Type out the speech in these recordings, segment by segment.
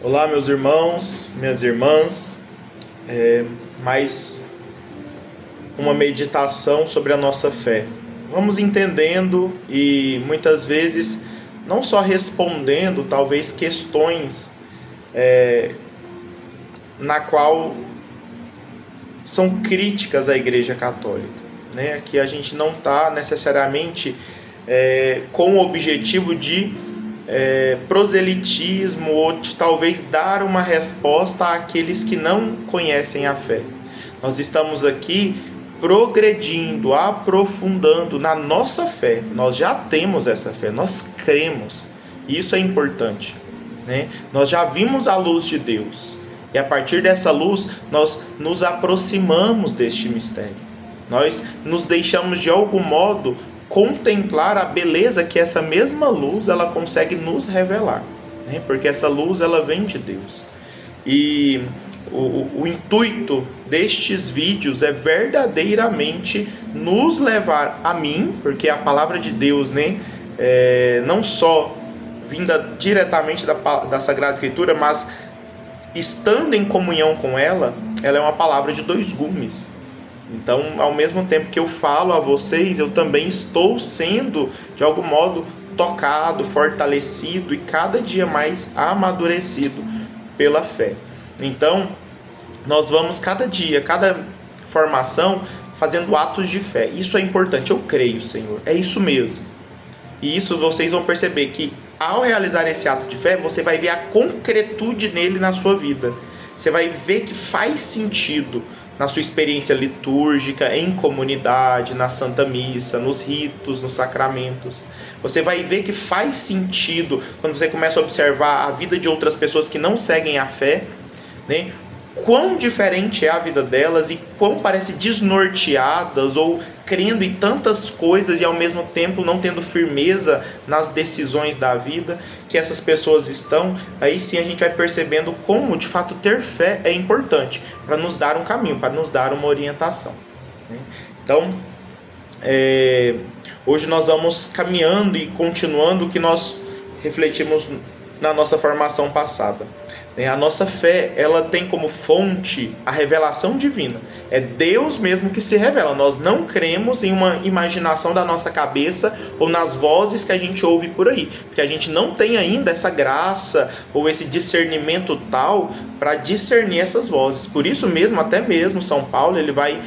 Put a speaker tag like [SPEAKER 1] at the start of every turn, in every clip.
[SPEAKER 1] Olá, meus irmãos, minhas irmãs. Mais uma meditação sobre a nossa fé. Vamos entendendo e muitas vezes não só respondendo, talvez questões na qual são críticas à Igreja Católica, né? Que a gente não está necessariamente com o objetivo de proselitismo ou de talvez dar uma resposta àqueles que não conhecem a fé. Nós estamos aqui progredindo, aprofundando na nossa fé. Nós já temos essa fé, nós cremos. Isso é importante, né? Nós já vimos a luz de Deus e a partir dessa luz nós nos aproximamos deste mistério. Nós nos deixamos de algum modo contemplar a beleza que essa mesma luz ela consegue nos revelar, né? Porque essa luz ela vem de Deus. E o intuito destes vídeos é verdadeiramente nos levar a mim, porque a palavra de Deus, né, não só vinda diretamente da Sagrada Escritura, mas estando em comunhão com ela, ela é uma palavra de dois gumes. Então, ao mesmo tempo que eu falo a vocês, eu também estou sendo, de algum modo, tocado, fortalecido e cada dia mais amadurecido pela fé. Então, nós vamos cada dia, cada formação, fazendo atos de fé. Isso é importante, eu creio, Senhor. É isso mesmo. E isso vocês vão perceber que, ao realizar esse ato de fé, você vai ver a concretude nele na sua vida. Você vai ver que faz sentido na sua experiência litúrgica, em comunidade, na Santa Missa, nos ritos, nos sacramentos. Você vai ver que faz sentido quando você começa a observar a vida de outras pessoas que não seguem a fé, né? Quão diferente é a vida delas e quão parece desnorteadas ou crendo em tantas coisas e ao mesmo tempo não tendo firmeza nas decisões da vida que essas pessoas estão. Aí sim a gente vai percebendo como de fato ter fé é importante para nos dar um caminho, para nos dar uma orientação, né? Então, hoje nós vamos caminhando e continuando o que nós refletimos na nossa formação passada. A nossa fé, ela tem como fonte a revelação divina. É Deus mesmo que se revela. Nós não cremos em uma imaginação da nossa cabeça ou nas vozes que a gente ouve por aí, porque a gente não tem ainda essa graça ou esse discernimento tal para discernir essas vozes. Por isso mesmo, até mesmo São Paulo, ele vai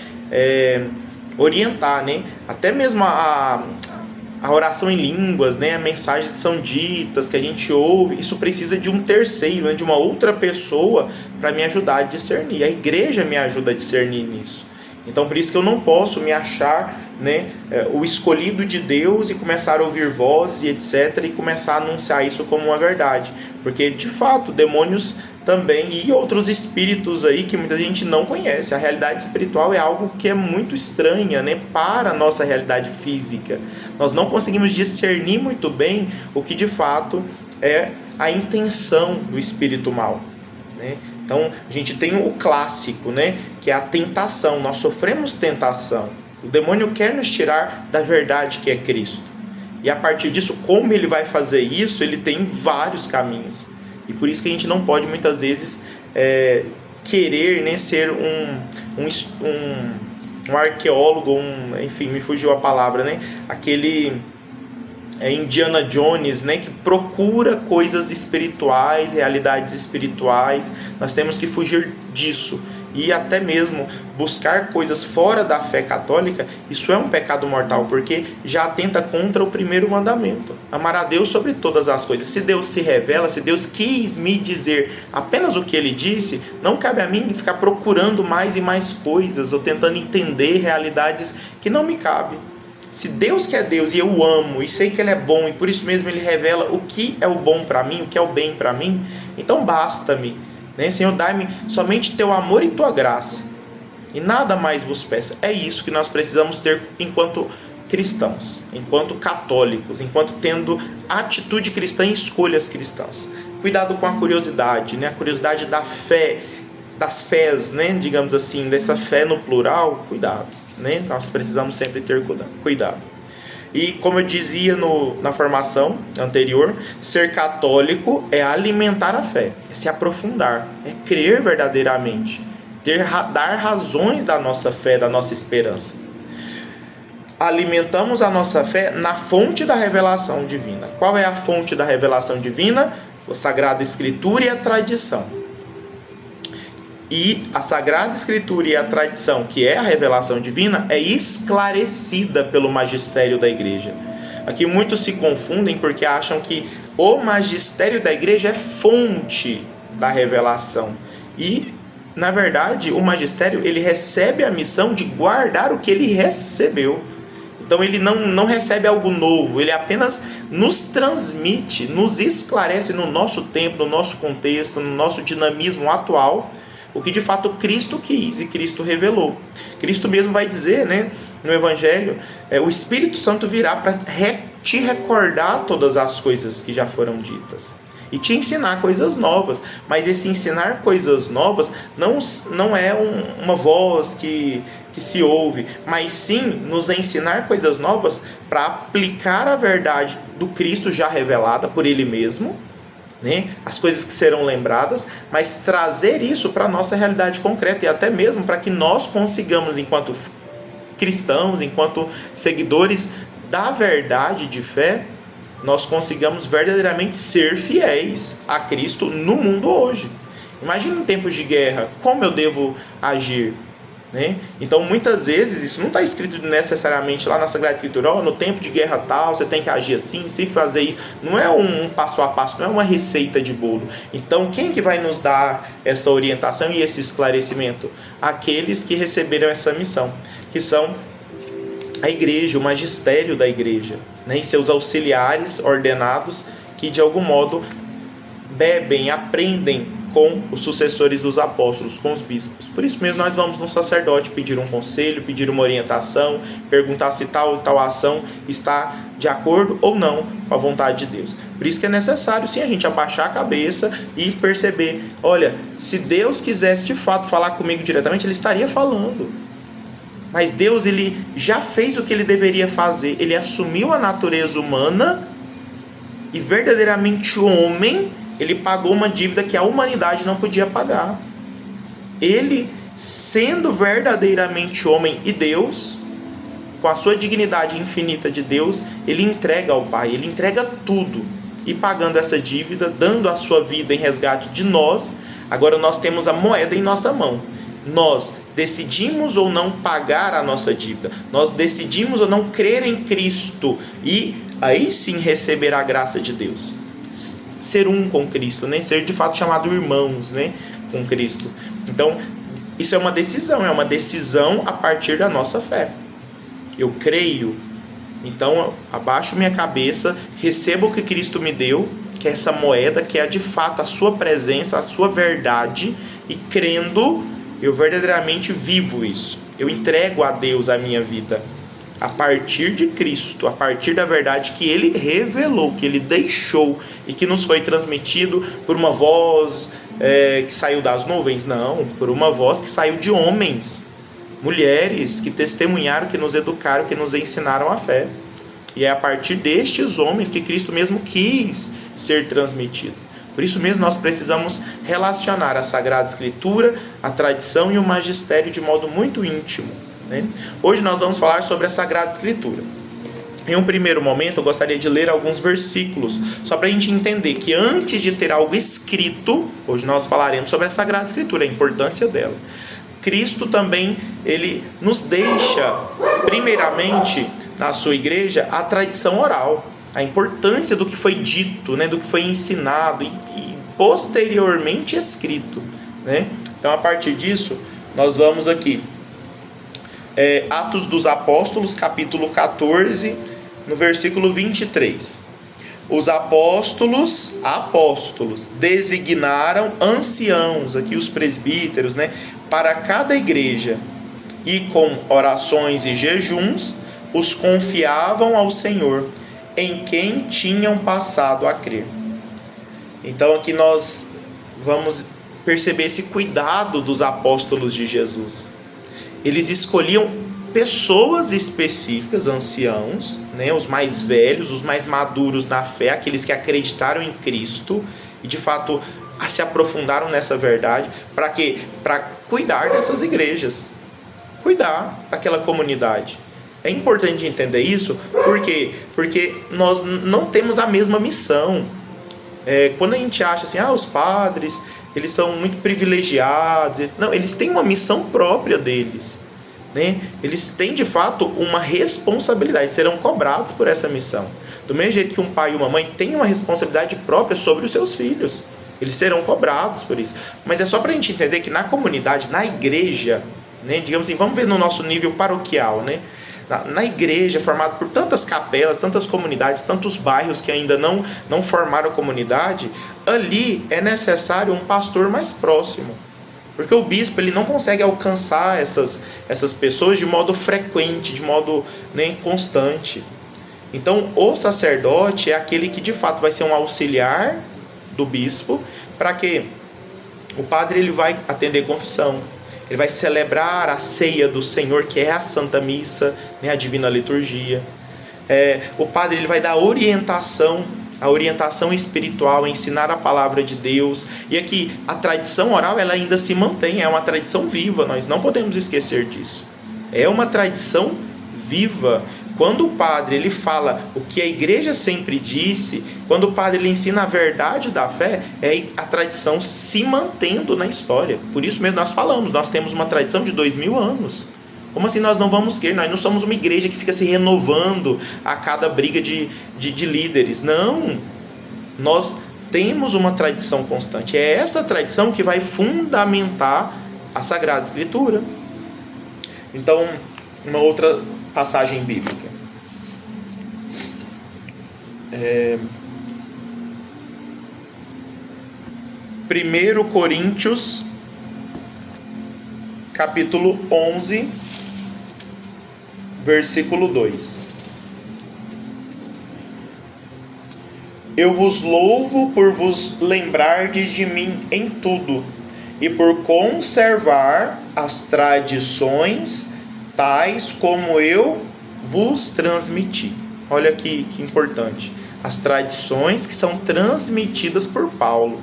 [SPEAKER 1] orientar, né? Até mesmo a oração em línguas, né, as mensagens que são ditas, que a gente ouve, isso precisa de um terceiro, né, de uma outra pessoa para me ajudar a discernir. A igreja me ajuda a discernir nisso. Então, por isso que eu não posso me achar, né, o escolhido de Deus e começar a ouvir vozes e etc. e começar a anunciar isso como uma verdade. Porque, de fato, demônios também e outros espíritos aí que muita gente não conhece. A realidade espiritual é algo que é muito estranha, né, para a nossa realidade física. Nós não conseguimos discernir muito bem o que, de fato, é a intenção do espírito mal, né? Então a gente tem o clássico, né, que é a tentação. Nós sofremos tentação. O demônio quer nos tirar da verdade que é Cristo. E a partir disso, como ele vai fazer isso? Ele tem vários caminhos. E por isso que a gente não pode muitas vezes querer, né, ser um arqueólogo, enfim, me fugiu a palavra, né? Aquele Indiana Jones, né, que procura coisas espirituais, realidades espirituais. Nós temos que fugir disso. E até mesmo buscar coisas fora da fé católica, isso é um pecado mortal, porque já atenta contra o primeiro mandamento. Amar a Deus sobre todas as coisas. Se Deus se revela, se Deus quis me dizer apenas o que Ele disse, não cabe a mim ficar procurando mais e mais coisas, ou tentando entender realidades que não me cabem. Se Deus que é Deus e eu amo e sei que Ele é bom e por isso mesmo Ele revela o que é o bom para mim, o que é o bem para mim, então basta-me, né? Senhor, dai-me somente Teu amor e Tua graça e nada mais vos peça. É isso que nós precisamos ter enquanto cristãos, enquanto católicos, enquanto tendo atitude cristã e escolhas cristãs. Cuidado com a curiosidade, né? A curiosidade da fé, das fés, né? Digamos assim, dessa fé no plural, cuidado, né? Nós precisamos sempre ter cuidado. E como eu dizia na formação anterior, ser católico é alimentar a fé, é se aprofundar, é crer verdadeiramente, dar razões da nossa fé, da nossa esperança. Alimentamos a nossa fé na fonte da revelação divina. Qual é a fonte da revelação divina? A Sagrada Escritura e a tradição. E a Sagrada Escritura e a tradição, que é a revelação divina, é esclarecida pelo magistério da Igreja. Aqui muitos se confundem porque acham que o magistério da Igreja é fonte da revelação. E, na verdade, o magistério ele recebe a missão de guardar o que ele recebeu. Então ele não recebe algo novo, ele apenas nos transmite, nos esclarece no nosso tempo, no nosso contexto, no nosso dinamismo atual, o que de fato Cristo quis e Cristo revelou. Cristo mesmo vai dizer, né, no Evangelho, o Espírito Santo virá para te recordar todas as coisas que já foram ditas e te ensinar coisas novas. Mas esse ensinar coisas novas não é uma voz que se ouve, mas sim nos ensinar coisas novas para aplicar a verdade do Cristo já revelada por Ele mesmo, né? As coisas que serão lembradas, mas trazer isso para a nossa realidade concreta e até mesmo para que nós consigamos, enquanto cristãos, enquanto seguidores da verdade de fé, nós consigamos verdadeiramente ser fiéis a Cristo no mundo hoje. Imagina em tempos de guerra, como eu devo agir, né? Então muitas vezes isso não está escrito necessariamente lá na Sagrada Escritura, no tempo de guerra tal, você tem que agir assim, se fazer isso. Não é um passo a passo, não é uma receita de bolo. Então quem que vai nos dar essa orientação e esse esclarecimento? Aqueles que receberam essa missão, que são a igreja, o magistério da igreja, né, e seus auxiliares ordenados que de algum modo bebem, aprendem com os sucessores dos apóstolos, com os bispos. Por isso mesmo nós vamos no sacerdote pedir um conselho, pedir uma orientação, perguntar se tal ação está de acordo ou não com a vontade de Deus. Por isso que é necessário sim a gente abaixar a cabeça e perceber, olha, se Deus quisesse de fato falar comigo diretamente, Ele estaria falando. Mas Deus, Ele já fez o que Ele deveria fazer. Ele assumiu a natureza humana e verdadeiramente homem, Ele pagou uma dívida que a humanidade não podia pagar. Ele, sendo verdadeiramente homem e Deus, com a sua dignidade infinita de Deus, Ele entrega ao Pai, Ele entrega tudo. E pagando essa dívida, dando a sua vida em resgate de nós, agora nós temos a moeda em nossa mão. Nós decidimos ou não pagar a nossa dívida. Nós decidimos ou não crer em Cristo. E aí sim receber a graça de Deus. Ser um com Cristo, né? Ser de fato chamado irmãos, né? Com Cristo. Então, isso é uma decisão a partir da nossa fé. Eu creio, então abaixo minha cabeça, recebo o que Cristo me deu, que é essa moeda, que é de fato a sua presença, a sua verdade, e crendo, eu verdadeiramente vivo isso. Eu entrego a Deus a minha vida a partir de Cristo, a partir da verdade que Ele revelou, que Ele deixou e que nos foi transmitido por uma voz que saiu das nuvens? Não, por uma voz que saiu de homens, mulheres que testemunharam, que nos educaram, que nos ensinaram a fé. E é a partir destes homens que Cristo mesmo quis ser transmitido. Por isso mesmo nós precisamos relacionar a Sagrada Escritura, a tradição e o magistério de modo muito íntimo, né? Hoje nós vamos falar sobre a Sagrada Escritura. Em um primeiro momento eu gostaria de ler alguns versículos, só para a gente entender que antes de ter algo escrito, hoje nós falaremos sobre a Sagrada Escritura, a importância dela. Cristo também, Ele nos deixa, primeiramente, na sua igreja, a tradição oral. A importância do que foi dito, né, do que foi ensinado e posteriormente escrito, né? Então, a partir disso, nós vamos aqui. Atos dos Apóstolos, capítulo 14, no versículo 23. Os apóstolos designaram anciãos, aqui os presbíteros, né, para cada igreja, e com orações e jejuns os confiavam ao Senhor, em quem tinham passado a crer. Então aqui nós vamos perceber esse cuidado dos apóstolos de Jesus. Eles escolhiam pessoas específicas, anciãos, né, os mais velhos, os mais maduros na fé, aqueles que acreditaram em Cristo e de fato se aprofundaram nessa verdade. Para quê? Para cuidar dessas igrejas, cuidar daquela comunidade. É importante entender isso, por quê? Porque nós não temos a mesma missão. Quando a gente acha assim, os padres, eles são muito privilegiados. Não, eles têm uma missão própria deles, né? Eles têm de fato uma responsabilidade, serão cobrados por essa missão. Do mesmo jeito que um pai e uma mãe têm uma responsabilidade própria sobre os seus filhos, eles serão cobrados por isso. Mas é só para a gente entender que na comunidade, na igreja, né, digamos assim, vamos ver no nosso nível paroquial, né? Na igreja, formado por tantas capelas, tantas comunidades, tantos bairros que ainda não formaram comunidade, ali é necessário um pastor mais próximo. Porque o bispo ele não consegue alcançar essas pessoas de modo frequente, de modo, né, constante. Então, o sacerdote é aquele que de fato vai ser um auxiliar do bispo, para que o padre ele vai atender confissão, ele vai celebrar a ceia do Senhor, que é a Santa Missa, né, a Divina Liturgia. O padre ele vai dar a orientação espiritual, ensinar a palavra de Deus. E aqui a tradição oral ela ainda se mantém, é uma tradição viva, nós não podemos esquecer disso. É uma tradição viva. Quando o padre ele fala o que a igreja sempre disse, quando o padre ele ensina a verdade da fé, é a tradição se mantendo na história. Por isso mesmo nós falamos, nós temos uma tradição de 2000 anos. Como assim nós não vamos crer? Nós não somos uma igreja que fica se renovando a cada briga de líderes. Não! Nós temos uma tradição constante. É essa tradição que vai fundamentar a Sagrada Escritura. Então, uma outra passagem bíblica. 1 Coríntios, capítulo 11, versículo 2. Eu vos louvo por vos lembrardes de mim em tudo, e por conservar as tradições tais como eu vos transmiti. Olha que importante. As tradições que são transmitidas por Paulo.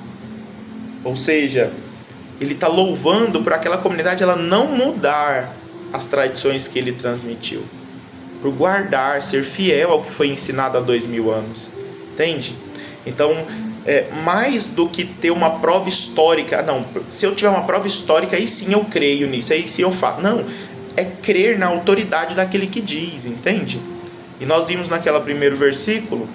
[SPEAKER 1] Ou seja, ele está louvando por aquela comunidade ela não mudar as tradições que ele transmitiu. Por guardar, ser fiel ao que foi ensinado há 2000 anos. Entende? Então, mais do que ter uma prova histórica. Não, se eu tiver uma prova histórica, aí sim eu creio nisso, aí sim eu faço. Não, é crer na autoridade daquele que diz, entende? E nós vimos naquele primeiro versículo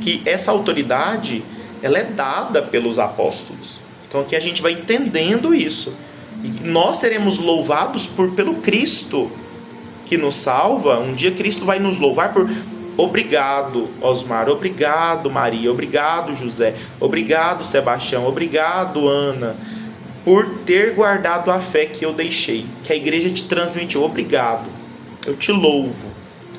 [SPEAKER 1] que essa autoridade ela é dada pelos apóstolos. Então aqui a gente vai entendendo isso. E nós seremos louvados pelo Cristo que nos salva. Um dia Cristo vai nos louvar por obrigado, Osmar, obrigado, Maria, obrigado, José, obrigado, Sebastião, obrigado, Ana, por ter guardado a fé que eu deixei, que a igreja te transmitiu. Obrigado, eu te louvo.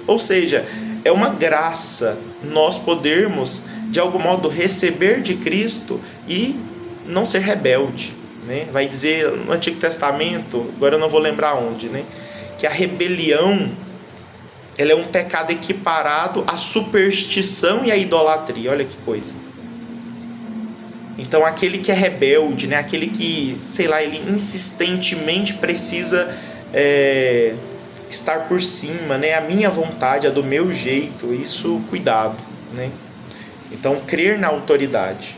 [SPEAKER 1] Ou seja, é uma graça nós podermos, de algum modo, receber de Cristo e não ser rebelde, né? Vai dizer no Antigo Testamento, agora eu não vou lembrar onde, né? Que a rebelião ela é um pecado equiparado à superstição e à idolatria. Olha que coisa. Então aquele que é rebelde, né? Aquele que, sei lá, ele insistentemente precisa estar por cima, né? A minha vontade, a do meu jeito, isso, cuidado, né? Então, crer na autoridade.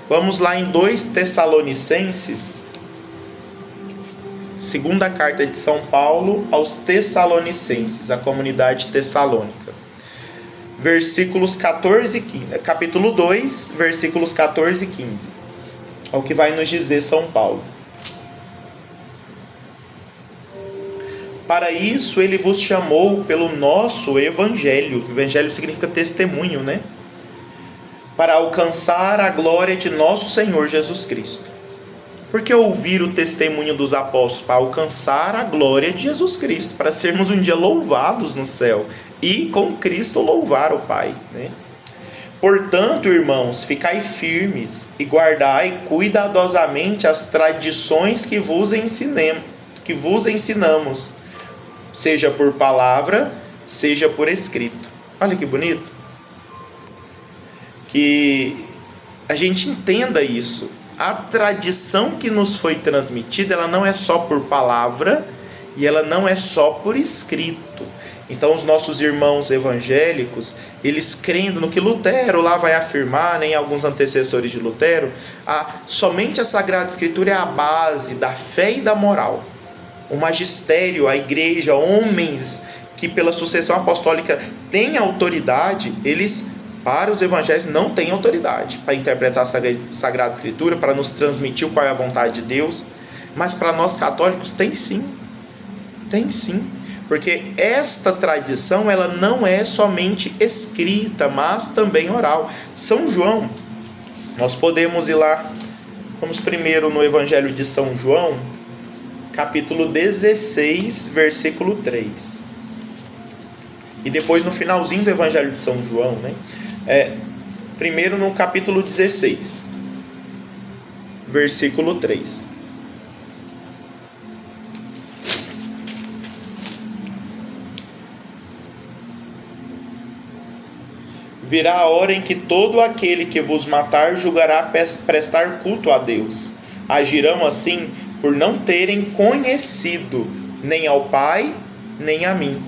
[SPEAKER 1] Vamos lá em 2 Tessalonicenses, segunda carta de São Paulo aos Tessalonicenses, a comunidade tessalônica. Versículos 14 e 15, capítulo 2, versículos 14 e 15. É o que vai nos dizer São Paulo. Para isso ele vos chamou pelo nosso evangelho. Evangelho significa testemunho, né? Para alcançar a glória de nosso Senhor Jesus Cristo. Por que ouvir o testemunho dos apóstolos? Para alcançar a glória de Jesus Cristo, para sermos um dia louvados no céu e com Cristo louvar o Pai, né? Portanto, irmãos, ficai firmes e guardai cuidadosamente as tradições que vos ensinamos, seja por palavra, seja por escrito. Olha que bonito. Que a gente entenda isso. A tradição que nos foi transmitida, ela não é só por palavra e ela não é só por escrito. Então os nossos irmãos evangélicos, eles crendo no que Lutero lá vai afirmar, nem alguns antecessores de Lutero, somente a Sagrada Escritura é a base da fé e da moral. O magistério, a igreja, homens que pela sucessão apostólica têm autoridade, eles, para os evangélicos, não têm autoridade para interpretar a Sagrada Escritura, para nos transmitir qual é a vontade de Deus, mas para nós católicos tem sim. Tem sim, porque esta tradição ela não é somente escrita, mas também oral. São João, nós podemos ir lá, vamos primeiro no Evangelho de São João, capítulo 16, versículo 3. E depois no finalzinho do Evangelho de São João, né? Primeiro no capítulo 16, versículo 3. Virá a hora em que todo aquele que vos matar julgará prestar culto a Deus. Agirão assim por não terem conhecido nem ao Pai, nem a mim.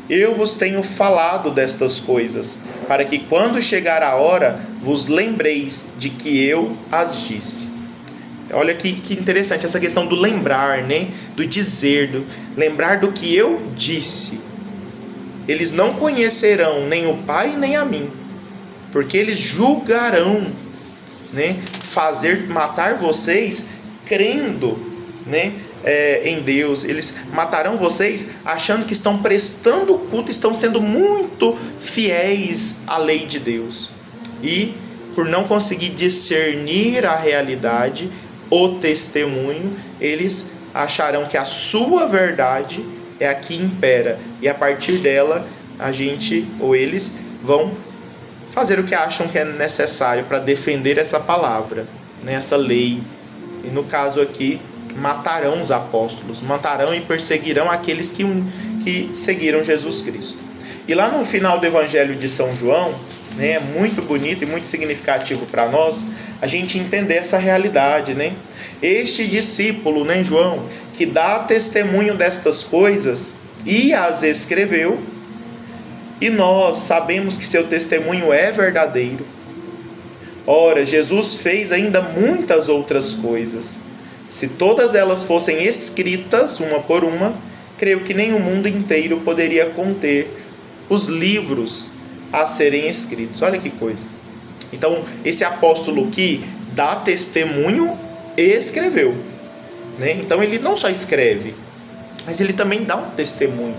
[SPEAKER 1] Eu vos tenho falado destas coisas, para que quando chegar a hora, vos lembreis de que eu as disse. Olha que interessante essa questão do lembrar, né? Do dizer, lembrar do que eu disse. Eles não conhecerão nem o Pai nem a mim, porque eles julgarão, né, matar vocês crendo, né, em Deus. Eles matarão vocês achando que estão prestando culto, estão sendo muito fiéis à lei de Deus. E por não conseguir discernir a realidade, o testemunho, eles acharão que a sua verdade é a que impera, e a partir dela a gente ou eles vão fazer o que acham que é necessário para defender essa palavra, né, essa lei. E no caso aqui, matarão os apóstolos, matarão e perseguirão aqueles que seguiram Jesus Cristo. E lá no final do Evangelho de São João, né, é muito bonito e muito significativo para nós a gente entender essa realidade, né? Este discípulo, né, João, que dá testemunho destas coisas e as escreveu, e nós sabemos que seu testemunho é verdadeiro. Ora, Jesus fez ainda muitas outras coisas. Se todas elas fossem escritas, uma por uma, creio que nem o mundo inteiro poderia conter os livros a serem escritos. Olha que coisa. Então, esse apóstolo que dá testemunho escreveu, né? Então, ele não só escreve, mas ele também dá um testemunho.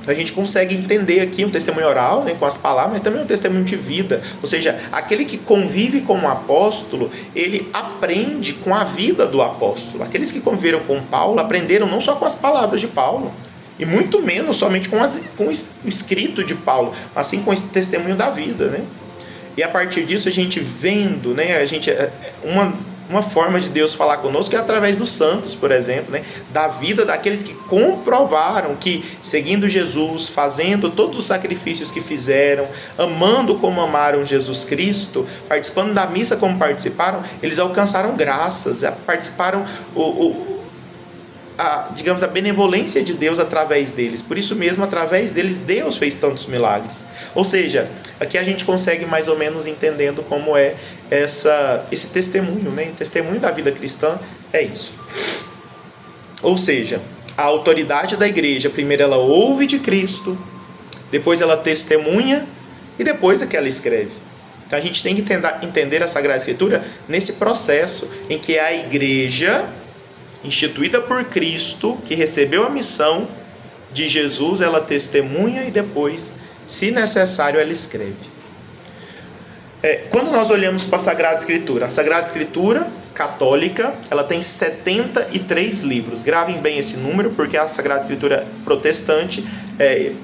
[SPEAKER 1] A gente consegue entender aqui um testemunho oral, né, com as palavras, mas também um testemunho de vida. Ou seja, aquele que convive com o apóstolo, ele aprende com a vida do apóstolo. Aqueles que conviveram com Paulo aprenderam não só com as palavras de Paulo, e muito menos somente com o escrito de Paulo, mas sim com esse testemunho da vida, né? E a partir disso a gente vendo, né, uma forma de Deus falar conosco é através dos santos, por exemplo, né? Da vida daqueles que comprovaram que, seguindo Jesus, fazendo todos os sacrifícios que fizeram, amando como amaram Jesus Cristo, participando da missa como participaram, eles alcançaram graças, participaram digamos, a benevolência de Deus através deles. Por isso mesmo, através deles, Deus fez tantos milagres. Ou seja, aqui a gente consegue mais ou menos entendendo como é esse testemunho, né? O testemunho da vida cristã é isso. Ou seja, a autoridade da igreja, primeiro ela ouve de Cristo, depois ela testemunha e depois é que ela escreve. Então a gente tem que entender a Sagrada Escritura nesse processo em que a igreja, instituída por Cristo, que recebeu a missão de Jesus, ela testemunha e depois, se necessário, ela escreve. Quando nós olhamos para a Sagrada Escritura católica, ela tem 73 livros. Gravem bem esse número, porque a Sagrada Escritura protestante,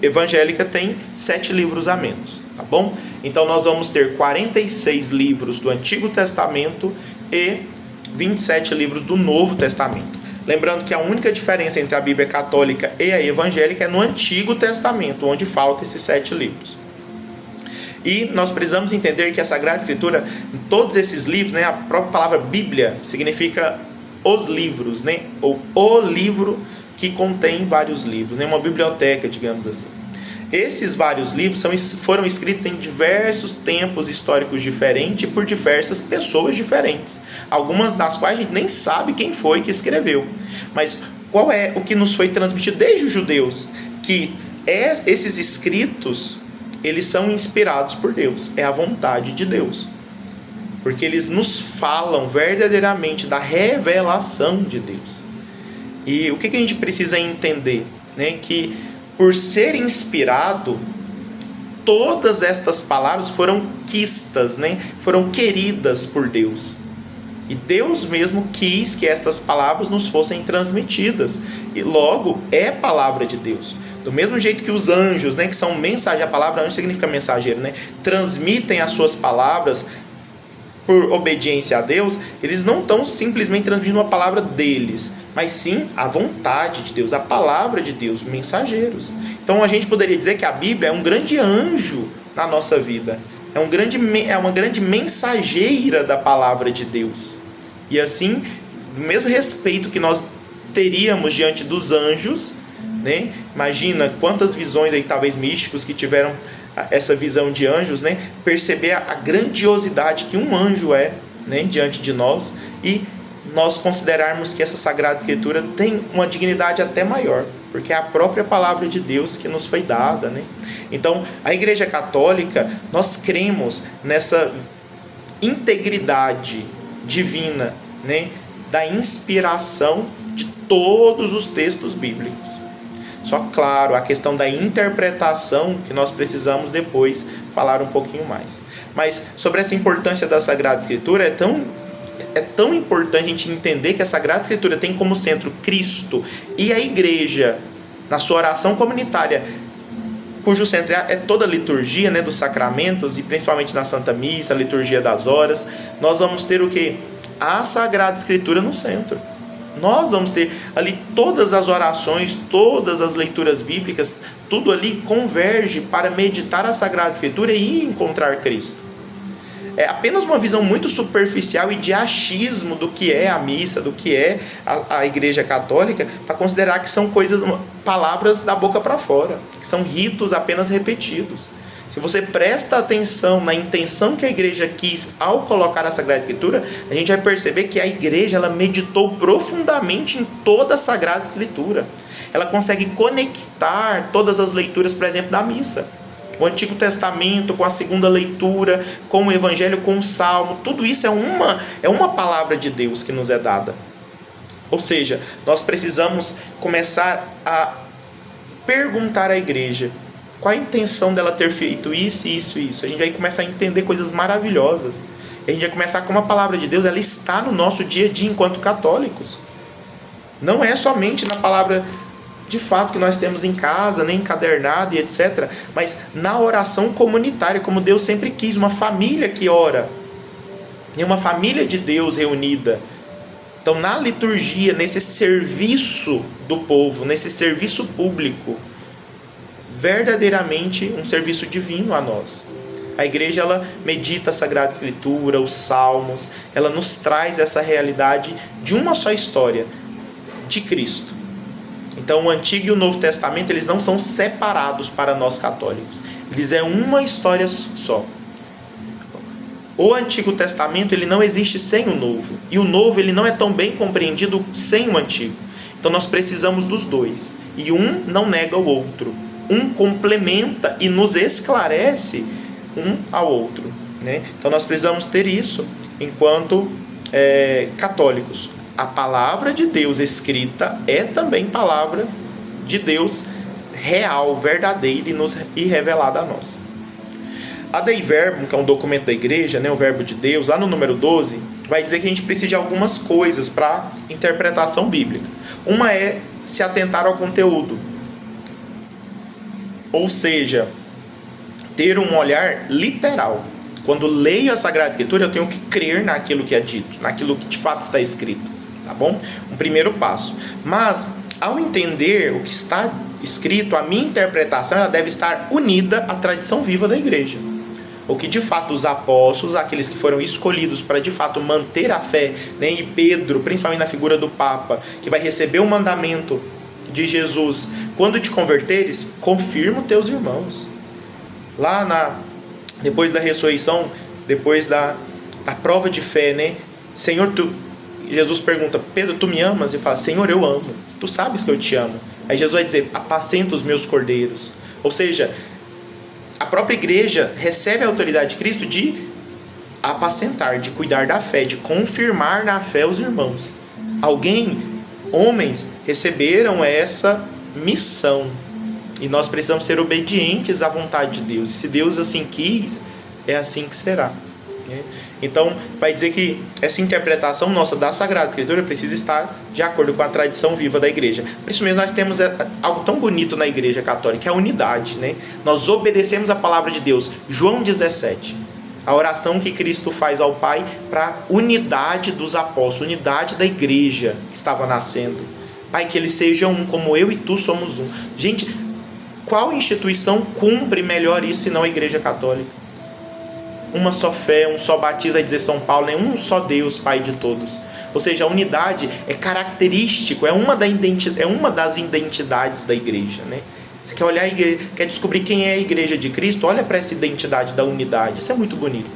[SPEAKER 1] evangélica, tem 7 livros a menos, tá bom? Então nós vamos ter 46 livros do Antigo Testamento e 27 livros do Novo Testamento. Lembrando que a única diferença entre a Bíblia católica e a evangélica é no Antigo Testamento, onde faltam esses 7 livros. E nós precisamos entender que a Sagrada Escritura, em todos esses livros, né, a própria palavra Bíblia significa os livros, né, ou o livro que contém vários livros, né, uma biblioteca, digamos assim. Esses vários livros foram escritos em diversos tempos históricos diferentes e por diversas pessoas diferentes, algumas das quais a gente nem sabe quem foi que escreveu. Mas qual é o que nos foi transmitido desde os judeus? Que esses escritos, eles são inspirados por Deus, é a vontade de Deus, porque eles nos falam verdadeiramente da revelação de Deus. E o que a gente precisa entender, né? Que por ser inspirado, todas estas palavras foram quistas, né? Foram queridas por Deus. E Deus mesmo quis que estas palavras nos fossem transmitidas. E logo é palavra de Deus. Do mesmo jeito que os anjos, né, que são mensageiros, a palavra anjo significa mensageiro, né, transmitem as suas palavras por obediência a Deus, eles não estão simplesmente transmitindo uma palavra deles, mas sim a vontade de Deus, a palavra de Deus, mensageiros. Então a gente poderia dizer que a Bíblia é um grande anjo na nossa vida, é uma grande mensageira da palavra de Deus. E assim, do mesmo respeito que nós teríamos diante dos anjos, né? Imagina quantas visões aí, talvez místicos, que tiveram essa visão de anjos, né? Perceber a grandiosidade que um anjo é, né, diante de nós, e nós considerarmos que essa Sagrada Escritura tem uma dignidade até maior, porque é a própria palavra de Deus que nos foi dada, né? Então, a Igreja Católica, nós cremos nessa integridade divina, né, da inspiração de todos os textos bíblicos. Só, claro, a questão da interpretação que nós precisamos depois falar um pouquinho mais. Mas sobre essa importância da Sagrada Escritura, é tão importante a gente entender que a Sagrada Escritura tem como centro Cristo e a Igreja, na sua oração comunitária, cujo centro é toda a liturgia, né, dos sacramentos, e principalmente na Santa Missa, a liturgia das horas. Nós vamos ter o quê? A Sagrada Escritura no centro. Nós vamos ter ali todas as orações, todas as leituras bíblicas, tudo ali converge para meditar a Sagrada Escritura e encontrar Cristo. É apenas uma visão muito superficial e de achismo do que é a missa, do que é a Igreja Católica, para considerar que são palavras da boca para fora, que são ritos apenas repetidos. Se você presta atenção na intenção que a igreja quis ao colocar a Sagrada Escritura, a gente vai perceber que a igreja, ela meditou profundamente em toda a Sagrada Escritura. Ela consegue conectar todas as leituras, por exemplo, da missa. O Antigo Testamento com a segunda leitura, com o Evangelho, com o Salmo, tudo isso é uma palavra de Deus que nos é dada. Ou seja, nós precisamos começar a perguntar à igreja qual a intenção dela ter feito isso, isso e isso. A gente vai começar a entender coisas maravilhosas. A gente vai começar como a palavra de Deus, ela está no nosso dia a dia enquanto católicos. Não é somente na palavra de fato que nós temos em casa, nem encadernado e etc. Mas na oração comunitária, como Deus sempre quis, uma família que ora. E uma família de Deus reunida. Então, na liturgia, nesse serviço do povo, nesse serviço público, verdadeiramente um serviço divino a nós. A igreja, ela medita a Sagrada Escritura, os Salmos, ela nos traz essa realidade de uma só história, de Cristo. Então o Antigo e o Novo Testamento, eles não são separados para nós católicos, eles é uma história só. O Antigo Testamento, ele não existe sem o Novo, e o Novo, ele não é tão bem compreendido sem o Antigo. Então nós precisamos dos dois, e um não nega o outro. Um complementa e nos esclarece um ao outro, né? Então nós precisamos ter isso enquanto católicos. A palavra de Deus escrita é também palavra de Deus real, verdadeira e revelada a nós. A Dei Verbum, que é um documento da igreja, né, o Verbo de Deus, lá no número 12, vai dizer que a gente precisa de algumas coisas para interpretação bíblica. Uma é se atentar ao conteúdo. Ou seja, ter um olhar literal. Quando leio a Sagrada Escritura, eu tenho que crer naquilo que é dito, naquilo que de fato está escrito. tá bom? Um primeiro passo. Mas, ao entender o que está escrito, a minha interpretação ela deve estar unida à tradição viva da igreja. O que de fato os apóstolos, aqueles que foram escolhidos para de fato manter a fé, né? E Pedro, principalmente na figura do Papa, que vai receber o mandamento de Jesus: quando te converteres, confirma os teus irmãos. Depois da ressurreição, depois da prova de fé, né? Senhor, Jesus pergunta: Pedro, tu me amas? E fala: Senhor, eu amo. Tu sabes que eu te amo. Aí Jesus vai dizer: apacenta os meus cordeiros. Ou seja, a própria igreja recebe a autoridade de Cristo de apacentar, de cuidar da fé, de confirmar na fé os irmãos. Homens receberam essa missão. E nós precisamos ser obedientes à vontade de Deus. E se Deus assim quis, é assim que será. Então, vai dizer que essa interpretação nossa da Sagrada Escritura precisa estar de acordo com a tradição viva da igreja. Por isso mesmo nós temos algo tão bonito na igreja católica, que é a unidade, né? Nós obedecemos a palavra de Deus. João 17, a oração que Cristo faz ao Pai para a unidade dos apóstolos, unidade da igreja que estava nascendo. Pai, que eles sejam um, como eu e tu somos um. Gente, qual instituição cumpre melhor isso senão a igreja católica? Uma só fé, um só batismo, vai dizer São Paulo, né? Um só Deus, Pai de todos. Ou seja, a unidade é característico, é uma das identidades da igreja, né? Você quer olhar a igreja, quer descobrir quem é a igreja de Cristo? Olha para essa identidade da unidade. Isso é muito bonito.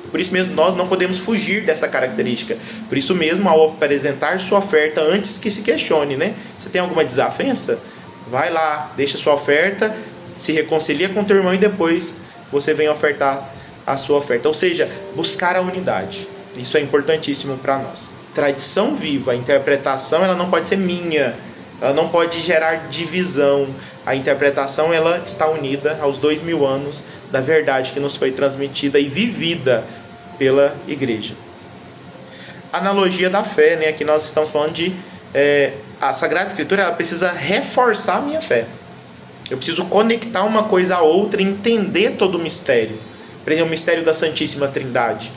[SPEAKER 1] Por isso mesmo nós não podemos fugir dessa característica. Por isso mesmo, ao apresentar sua oferta, antes que se questione, né? Você tem alguma desavença? Vai lá, deixa sua oferta, se reconcilia com teu irmão e depois você vem ofertar a sua oferta. Ou seja, buscar a unidade. Isso é importantíssimo para nós. Tradição viva, a interpretação ela não pode ser minha, ela não pode gerar divisão. A interpretação ela está unida aos 2000 anos da verdade que nos foi transmitida e vivida pela igreja. Analogia da fé, né? Aqui nós estamos falando de a Sagrada Escritura ela precisa reforçar a minha fé. Eu preciso conectar uma coisa a outra e entender todo o mistério. Por exemplo, o mistério da Santíssima Trindade.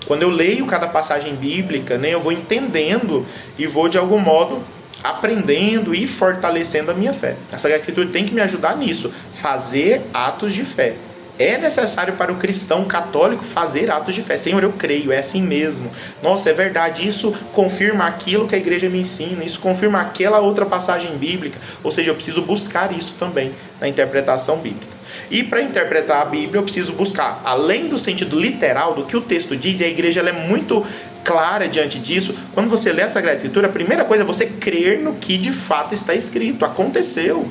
[SPEAKER 1] Quando eu leio cada passagem bíblica, né, eu vou entendendo e vou, de algum modo, aprendendo e fortalecendo a minha fé. A Sagrada Escritura tem que me ajudar nisso. Fazer atos de fé. É necessário para o cristão católico fazer atos de fé. Senhor, eu creio, é assim mesmo. Nossa, é verdade, isso confirma aquilo que a igreja me ensina, isso confirma aquela outra passagem bíblica. Ou seja, eu preciso buscar isso também na interpretação bíblica. E para interpretar a Bíblia, eu preciso buscar, além do sentido literal do que o texto diz, e a igreja ela é muito clara diante disso. Quando você lê a Sagrada Escritura, a primeira coisa é você crer no que de fato está escrito. Aconteceu.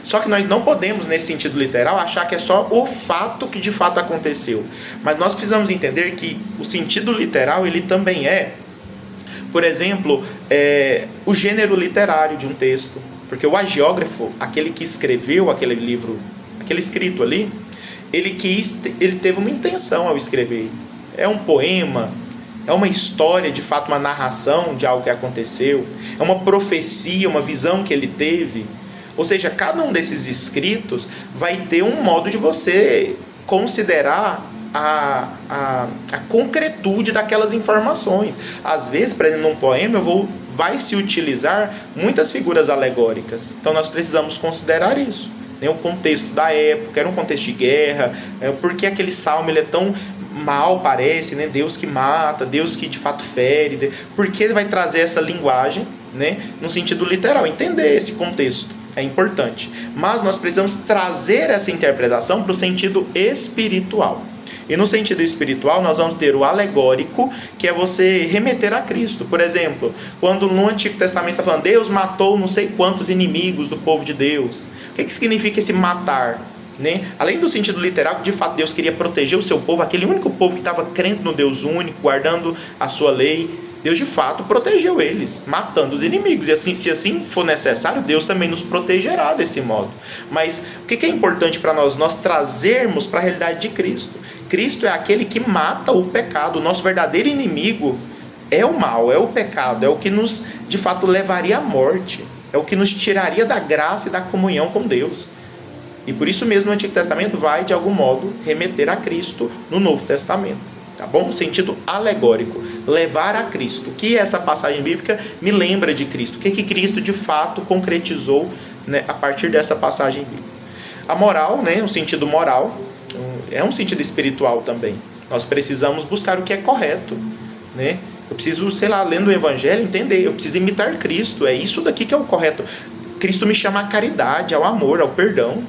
[SPEAKER 1] Só que nós não podemos, nesse sentido literal, achar que é só o fato que de fato aconteceu. Mas nós precisamos entender que o sentido literal, ele também é, por exemplo, o gênero literário de um texto. Porque o agiógrafo, aquele que escreveu aquele livro, aquele escrito ali, ele teve uma intenção ao escrever. É um poema, é uma história, de fato, uma narração de algo que aconteceu, é uma profecia, uma visão que ele teve. Ou seja, cada um desses escritos vai ter um modo de você considerar a concretude daquelas informações. Às vezes, por exemplo, num poema, vai se utilizar muitas figuras alegóricas. Então, nós precisamos considerar isso. O contexto da época, era um contexto de guerra, porque aquele salmo ele é tão mal, parece, né? Deus que mata, Deus que de fato fere, porque ele vai trazer essa linguagem, né? No sentido literal, entender esse contexto. É importante. Mas nós precisamos trazer essa interpretação para o sentido espiritual. E no sentido espiritual, nós vamos ter o alegórico, que é você remeter a Cristo. Por exemplo, quando no Antigo Testamento está falando, Deus matou não sei quantos inimigos do povo de Deus. O que significa esse matar? Né? Além do sentido literal, que de fato Deus queria proteger o seu povo, aquele único povo que estava crendo no Deus único, guardando a sua lei, Deus de fato protegeu eles, matando os inimigos. E assim, se assim for necessário, Deus também nos protegerá desse modo. Mas o que é importante para nós? Nós trazermos para a realidade de Cristo. Cristo é aquele que mata o pecado. O nosso verdadeiro inimigo é o mal, é o pecado, é o que nos de fato levaria à morte, é o que nos tiraria da graça e da comunhão com Deus. E por isso mesmo o Antigo Testamento vai, de algum modo, remeter a Cristo no Novo Testamento. tá bom? Um sentido alegórico, levar a Cristo. O que essa passagem bíblica me lembra de Cristo? O que Cristo de fato concretizou, né, a partir dessa passagem bíblica? A moral, né, um sentido moral, é um sentido espiritual também. Nós precisamos buscar o que é correto, né? Eu preciso, lendo o Evangelho, entender, eu preciso imitar Cristo, é isso daqui que é o correto. Cristo me chama à caridade, ao amor, ao perdão,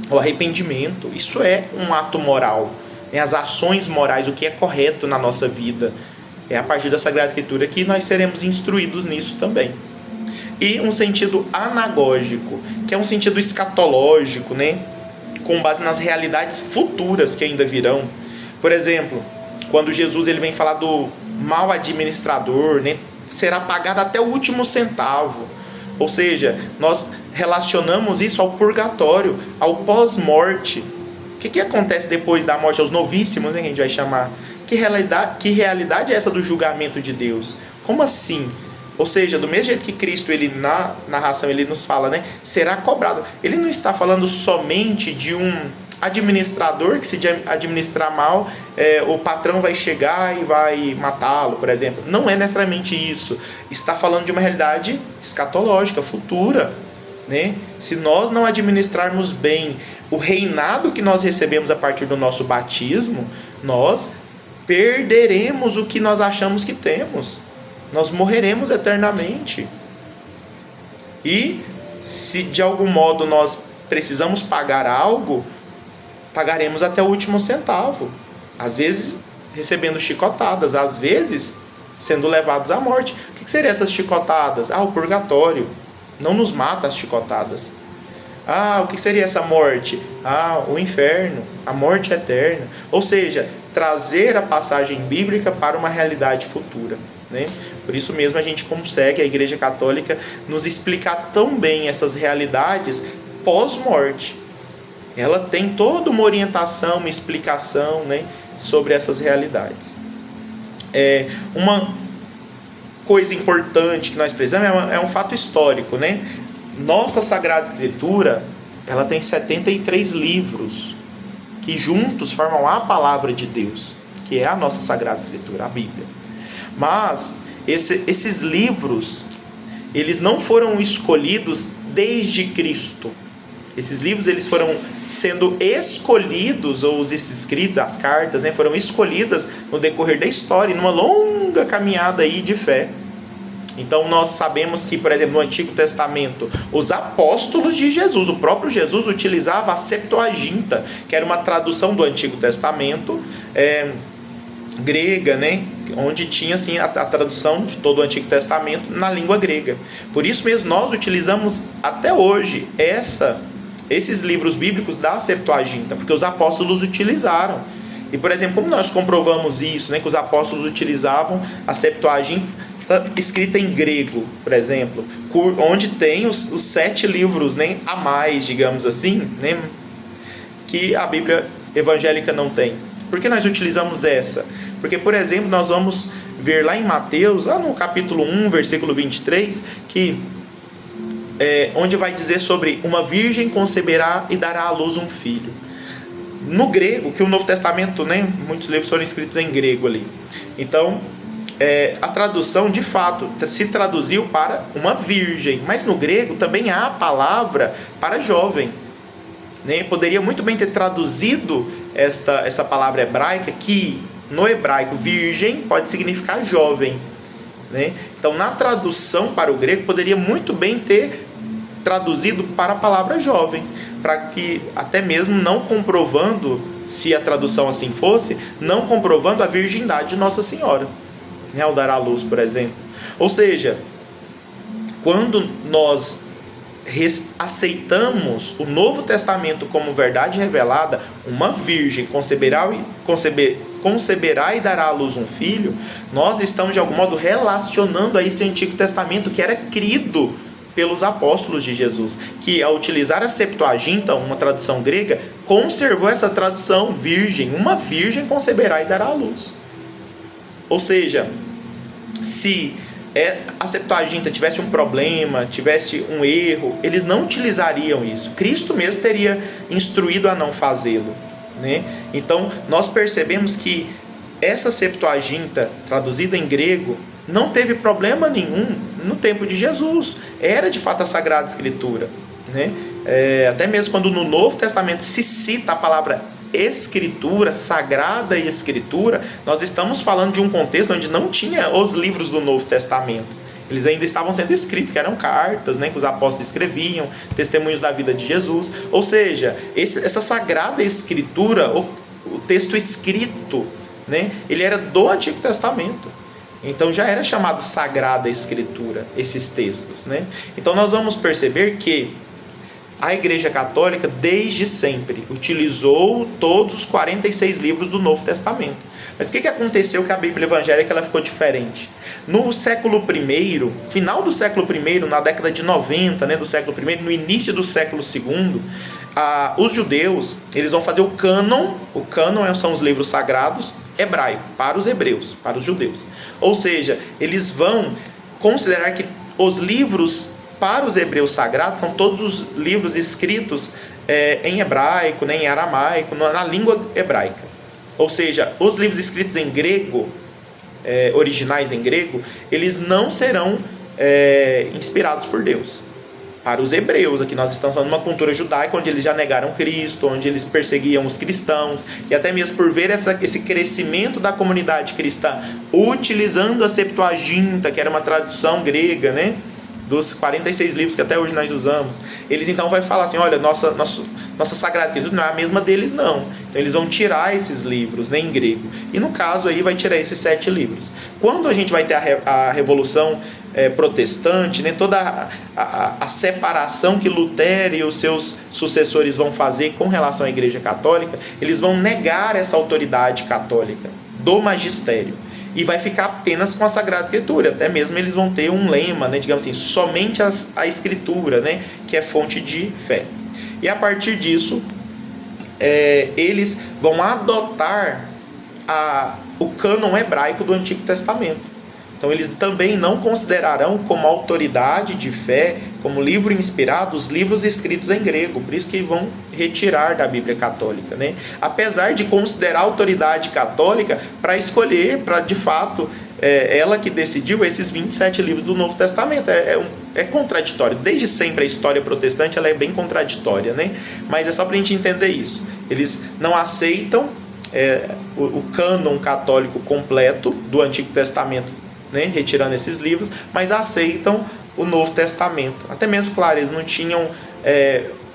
[SPEAKER 1] ao arrependimento. Isso é um ato moral, né? As ações morais, o que é correto na nossa vida. É a partir da Sagrada Escritura que nós seremos instruídos nisso também. E um sentido anagógico, que é um sentido escatológico, né? Com base nas realidades futuras que ainda virão. Por exemplo, quando Jesus ele vem falar do mal administrador, né? Será pagado até o último centavo. Ou seja, nós relacionamos isso ao purgatório, ao pós-morte. O que acontece depois da morte? Aos novíssimos, né, que a gente vai chamar. Que realidade é essa do julgamento de Deus? Como assim? Ou seja, do mesmo jeito que Cristo, ele na narração, ele nos fala, né, será cobrado. Ele não está falando somente de um administrador que, se administrar mal, o patrão vai chegar e vai matá-lo, por exemplo. Não é necessariamente isso. Está falando de uma realidade escatológica, futura, né? Se nós não administrarmos bem o reinado que nós recebemos a partir do nosso batismo, nós perderemos o que nós achamos que temos. Nós morreremos eternamente. E se de algum modo nós precisamos pagar algo, pagaremos até o último centavo. Às vezes recebendo chicotadas, às vezes sendo levados à morte. O que seriam essas chicotadas? O purgatório. Não nos mata as chicotadas. O que seria essa morte? O inferno, a morte eterna. Ou seja, trazer a passagem bíblica para uma realidade futura, né? Por isso mesmo a gente consegue, a Igreja Católica, nos explicar tão bem essas realidades pós-morte. Ela tem toda uma orientação, uma explicação, né, sobre essas realidades. Uma coisa importante que nós precisamos é um fato histórico, né? Nossa Sagrada Escritura, ela tem 73 livros que juntos formam a Palavra de Deus, que é a nossa Sagrada Escritura, a Bíblia. Mas esses livros, eles não foram escolhidos desde Cristo. Esses livros eles foram sendo escolhidos, ou os escritos, as cartas, né, foram escolhidas no decorrer da história, numa longa caminhada aí de fé. Então nós sabemos que, por exemplo, no Antigo Testamento, os apóstolos de Jesus, o próprio Jesus utilizava a Septuaginta, que era uma tradução do Antigo Testamento, grega, né? Onde tinha assim, a tradução de todo o Antigo Testamento na língua grega. Por isso mesmo nós utilizamos até hoje esses livros bíblicos da Septuaginta, porque os apóstolos utilizaram. E, por exemplo, como nós comprovamos isso, né, que os apóstolos utilizavam a Septuaginta escrita em grego, por exemplo, onde tem os 7 livros, né, a mais, digamos assim, né, que a Bíblia evangélica não tem. Por que nós utilizamos essa? Porque, por exemplo, nós vamos ver lá em Mateus, lá no capítulo 1, versículo 23, que onde vai dizer sobre uma virgem conceberá e dará à luz um filho. No grego, que o Novo Testamento, né, muitos livros foram escritos em grego ali. Então, a tradução, de fato, se traduziu para uma virgem, mas no grego também há a palavra para jovem, né? Poderia muito bem ter traduzido essa palavra hebraica, que no hebraico virgem pode significar jovem, né? Então, na tradução para o grego, poderia muito bem ter traduzido para a palavra jovem, para que até mesmo não comprovando, se a tradução assim fosse, não comprovando a virgindade de Nossa Senhora, né, ao dar à luz, por exemplo. Ou seja, quando nós aceitamos o Novo Testamento como verdade revelada, uma virgem conceberá e dará à luz um filho, nós estamos de algum modo relacionando a esse Antigo Testamento que era crido pelos apóstolos de Jesus, que ao utilizar a Septuaginta, uma tradução grega, conservou essa tradução virgem, uma virgem conceberá e dará à luz. Ou seja, se a Septuaginta tivesse um problema, tivesse um erro, eles não utilizariam isso. Cristo mesmo teria instruído a não fazê-lo, né? Então, nós percebemos que essa Septuaginta, traduzida em grego, não teve problema nenhum no tempo de Jesus. Era de fato a Sagrada Escritura, né? Até mesmo quando no Novo Testamento se cita a palavra Escritura, Sagrada Escritura, nós estamos falando de um contexto onde não tinha os livros do Novo Testamento. Eles ainda estavam sendo escritos, que eram cartas, né, que os apóstolos escreviam, testemunhos da vida de Jesus. Ou seja, essa Sagrada Escritura, o texto escrito, né, ele era do Antigo Testamento. Então já era chamado Sagrada Escritura, esses textos, né? Então nós vamos perceber que a Igreja Católica, desde sempre, utilizou todos os 46 livros do Novo Testamento. Mas o que aconteceu que a Bíblia Evangélica ela ficou diferente? No século I, final do século I, na década de 90, né, do século I, no início do século II, os judeus eles vão fazer o cânon. O cânon são os livros sagrados hebraicos, para os hebreus, para os judeus. Ou seja, eles vão considerar que os livros para os hebreus sagrados são todos os livros escritos em hebraico, né, em aramaico, na língua hebraica. Ou seja, os livros escritos em grego, originais em grego, eles não serão inspirados por Deus. Para os hebreus, aqui nós estamos falando de uma cultura judaica onde eles já negaram Cristo, onde eles perseguiam os cristãos, e até mesmo por ver esse crescimento da comunidade cristã, utilizando a Septuaginta, que era uma tradução grega, né, dos 46 livros que até hoje nós usamos, eles então vão falar assim, olha, nossa Sagrada Escritura não é a mesma deles não. Então eles vão tirar esses livros, né, em grego. E no caso aí vai tirar esses 7 livros. Quando a gente vai ter a Revolução Protestante, né, toda a separação que Lutero e os seus sucessores vão fazer com relação à Igreja Católica, eles vão negar essa autoridade católica do magistério. E vai ficar apenas com a Sagrada Escritura. Até mesmo eles vão ter um lema, né, digamos assim, somente a Escritura, né, que é fonte de fé. E a partir disso, eles vão adotar o cânon hebraico do Antigo Testamento. Então eles também não considerarão como autoridade de fé, como livro inspirado, os livros escritos em grego. Por isso que vão retirar da Bíblia Católica, né? Apesar de considerar a autoridade católica para escolher, para de fato, ela que decidiu esses 27 livros do Novo Testamento. É contraditório. Desde sempre a história protestante ela é bem contraditória, né? Mas é só para a gente entender isso. Eles não aceitam o cânon católico completo do Antigo Testamento, né, retirando esses livros, mas aceitam o Novo Testamento. Até mesmo, claro, eles não tinham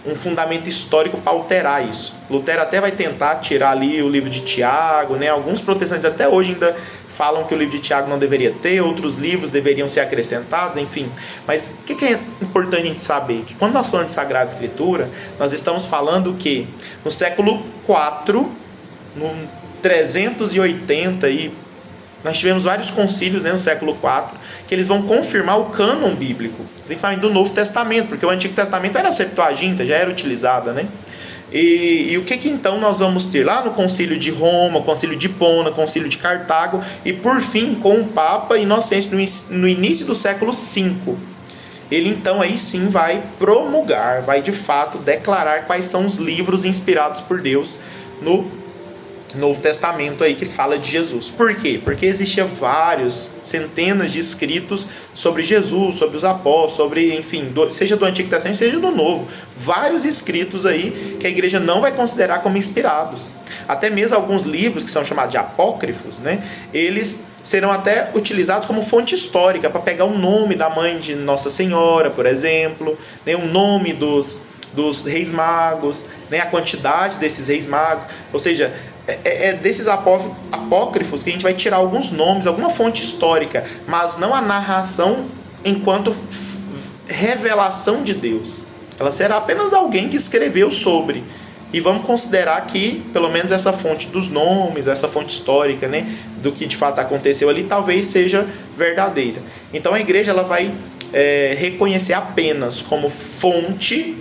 [SPEAKER 1] um fundamento histórico para alterar isso. Lutero até vai tentar tirar ali o livro de Tiago, né? Alguns protestantes até hoje ainda falam que o livro de Tiago não deveria ter, outros livros deveriam ser acrescentados, enfim. Mas o que é importante a gente saber? Que quando nós falamos de Sagrada Escritura, nós estamos falando que no século IV, no 380 nós tivemos vários concílios, né, no século IV, que eles vão confirmar o cânon bíblico, principalmente do Novo Testamento, porque o Antigo Testamento era a Septuaginta, já era utilizada, né? E o que então nós vamos ter lá no concílio de Roma, concílio de Hipona, concílio de Cartago, e por fim com o Papa Inocêncio no início do século V. Ele então aí sim vai promulgar, vai de fato declarar quais são os livros inspirados por Deus no Novo Testamento aí que fala de Jesus. Por quê? Porque existia centenas de escritos sobre Jesus, sobre os apóstolos, sobre, enfim, seja do Antigo Testamento, seja do Novo. Vários escritos aí que a igreja não vai considerar como inspirados. Até mesmo alguns livros que são chamados de apócrifos, né? Eles serão até utilizados como fonte histórica, para pegar o nome da mãe de Nossa Senhora, por exemplo, né? O nome dos reis magos, né? A quantidade desses reis magos, ou seja, desses apócrifos que a gente vai tirar alguns nomes, alguma fonte histórica, mas não a narração enquanto revelação de Deus. Ela será apenas alguém que escreveu sobre. E vamos considerar que, pelo menos essa fonte dos nomes, essa fonte histórica, né, do que de fato aconteceu ali, talvez seja verdadeira. Então a igreja ela vai reconhecer apenas como fonte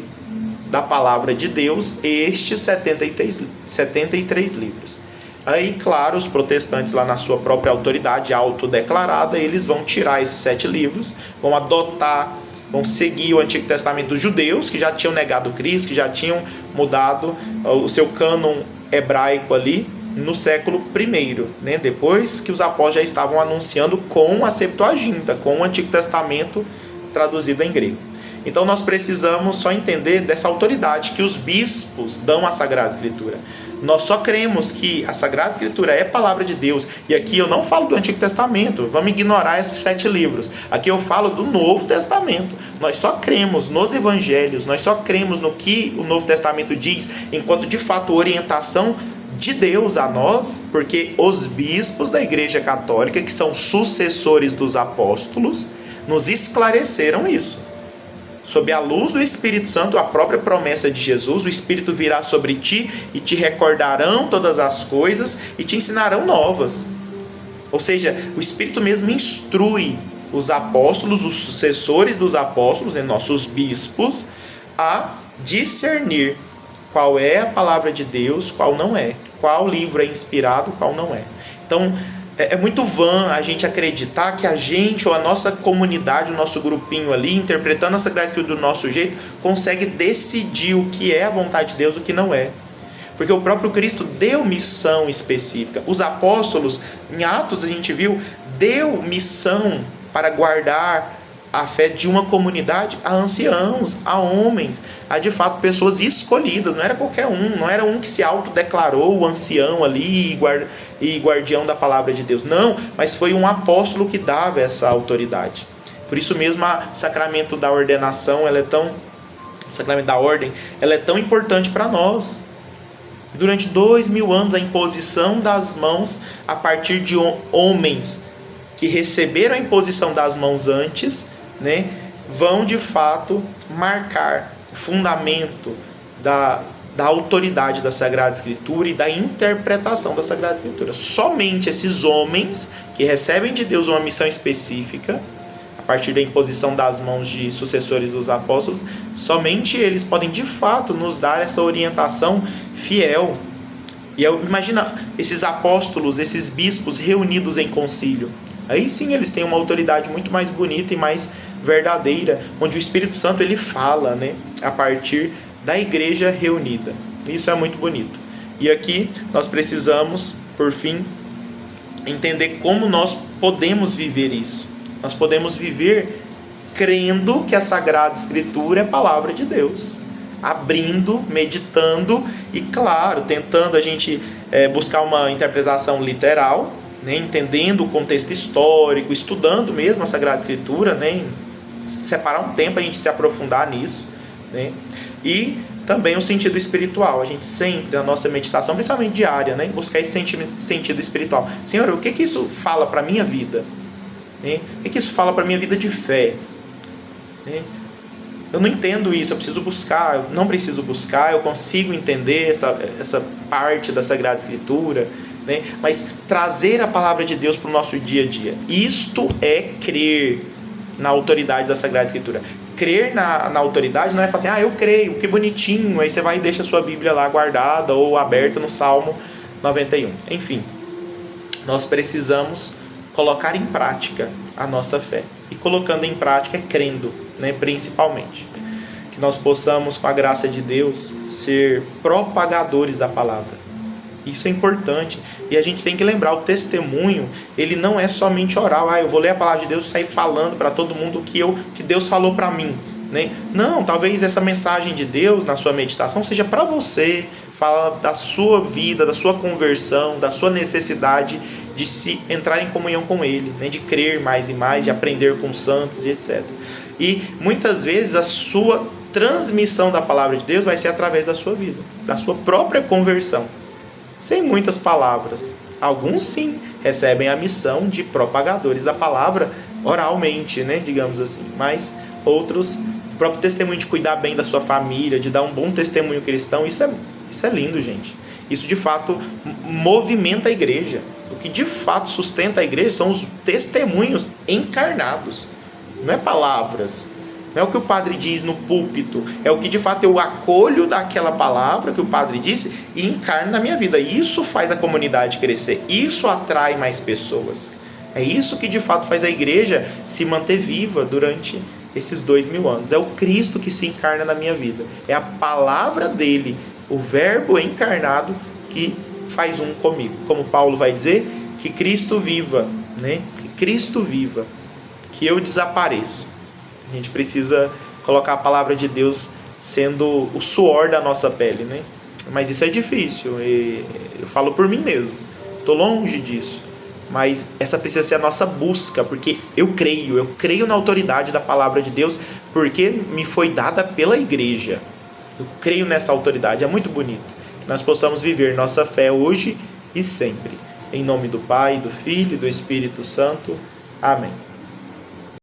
[SPEAKER 1] da palavra de Deus estes 73 livros. Aí, claro, os protestantes lá na sua própria autoridade autodeclarada, eles vão tirar esses 7 livros, vão adotar, vão seguir o Antigo Testamento dos judeus, que já tinham negado Cristo, que já tinham mudado o seu cânon hebraico ali no século I, né? Depois que os apóstolos já estavam anunciando com a Septuaginta, com o Antigo Testamento traduzido em grego. Então nós precisamos só entender dessa autoridade que os bispos dão à Sagrada Escritura. Nós só cremos que a Sagrada Escritura é palavra de Deus. E aqui eu não falo do Antigo Testamento, vamos ignorar esses 7 livros. Aqui eu falo do Novo Testamento. Nós só cremos nos evangelhos, nós só cremos no que o Novo Testamento diz, enquanto de fato orientação de Deus a nós, porque os bispos da Igreja Católica, que são sucessores dos apóstolos, nos esclareceram isso. Sob a luz do Espírito Santo, a própria promessa de Jesus, o Espírito virá sobre ti e te recordarão todas as coisas e te ensinarão novas. Ou seja, o Espírito mesmo instrui os apóstolos, os sucessores dos apóstolos, nossos bispos, a discernir qual é a palavra de Deus, qual não é, qual livro é inspirado, qual não é. Então, é muito vã a gente acreditar que a gente ou a nossa comunidade, o nosso grupinho ali, interpretando a Sagrada Escritura do nosso jeito, consegue decidir o que é a vontade de Deus e o que não é. Porque o próprio Cristo deu missão específica. Os apóstolos, em Atos a gente viu, deu missão para guardar a fé de uma comunidade a anciãos, a homens, a de fato pessoas escolhidas. Não era qualquer um, não era um que se autodeclarou o ancião ali e guardião da palavra de Deus. Não, mas foi um apóstolo que dava essa autoridade. Por isso mesmo o sacramento da ordenação, o sacramento da ordem, ela é tão importante para nós. E durante 2000 anos a imposição das mãos a partir de homens que receberam a imposição das mãos antes, né, vão de fato marcar o fundamento da autoridade da Sagrada Escritura e da interpretação da Sagrada Escritura. Somente esses homens que recebem de Deus uma missão específica, a partir da imposição das mãos de sucessores dos apóstolos, somente eles podem de fato nos dar essa orientação fiel. E imagina esses apóstolos, esses bispos reunidos em concílio. Aí sim eles têm uma autoridade muito mais bonita e mais verdadeira, onde o Espírito Santo ele fala, né, a partir da igreja reunida. Isso é muito bonito. E aqui nós precisamos, por fim, entender como nós podemos viver isso. Nós podemos viver crendo que a Sagrada Escritura é palavra de Deus. Abrindo, meditando e, claro, tentando a gente buscar uma interpretação literal, né, entendendo o contexto histórico, estudando mesmo a Sagrada Escritura, né, separar um tempo a gente se aprofundar nisso, né, e também o sentido espiritual. A gente sempre, na nossa meditação, principalmente diária, né, buscar esse sentido espiritual. Senhor, o que isso fala para a minha vida? Né? O que isso fala para a minha vida de fé? Né? Eu não entendo isso, eu preciso buscar, eu não preciso buscar, eu consigo entender essa parte da Sagrada Escritura, né? Mas trazer a palavra de Deus para o nosso dia a dia. Isto é crer na autoridade da Sagrada Escritura. Crer na autoridade não é falar assim, eu creio, que bonitinho, aí você vai e deixa a sua Bíblia lá guardada ou aberta no Salmo 91. Enfim, nós precisamos colocar em prática a nossa fé. E colocando em prática é crendo, né, principalmente. Que nós possamos, com a graça de Deus, ser propagadores da palavra. Isso é importante. E a gente tem que lembrar, o testemunho, ele não é somente oral. Eu vou ler a palavra de Deus e sair falando para todo mundo o que Deus falou para mim. Né? Não, talvez essa mensagem de Deus na sua meditação seja para você, fala da sua vida, da sua conversão, da sua necessidade de se entrar em comunhão com Ele, né? De crer mais e mais, de aprender com os santos e etc. E muitas vezes a sua transmissão da palavra de Deus vai ser através da sua vida, da sua própria conversão, sem muitas palavras. Alguns sim recebem a missão de propagadores da palavra oralmente, né? Digamos assim, mas outros, o próprio testemunho de cuidar bem da sua família, de dar um bom testemunho cristão, isso é lindo, gente. Isso de fato movimenta a igreja. O que de fato sustenta a igreja são os testemunhos encarnados. Não é palavras, não é o que o padre diz no púlpito, é o que de fato eu acolho daquela palavra que o padre disse e encarno na minha vida. Isso faz a comunidade crescer, isso atrai mais pessoas. É isso que de fato faz a igreja se manter viva durante esses 2000 anos. É o Cristo que se encarna na minha vida. É a palavra dele, o verbo encarnado, que faz um comigo. Como Paulo vai dizer, que Cristo viva, né? Que Cristo viva, que eu desapareça. A gente precisa colocar a palavra de Deus sendo o suor da nossa pele, né? Mas isso é difícil, eu falo por mim mesmo, estou longe disso, mas essa precisa ser a nossa busca, porque eu creio na autoridade da palavra de Deus, porque me foi dada pela igreja, eu creio nessa autoridade, é muito bonito, que nós possamos viver nossa fé hoje e sempre, em nome do Pai, do Filho e do Espírito Santo, amém.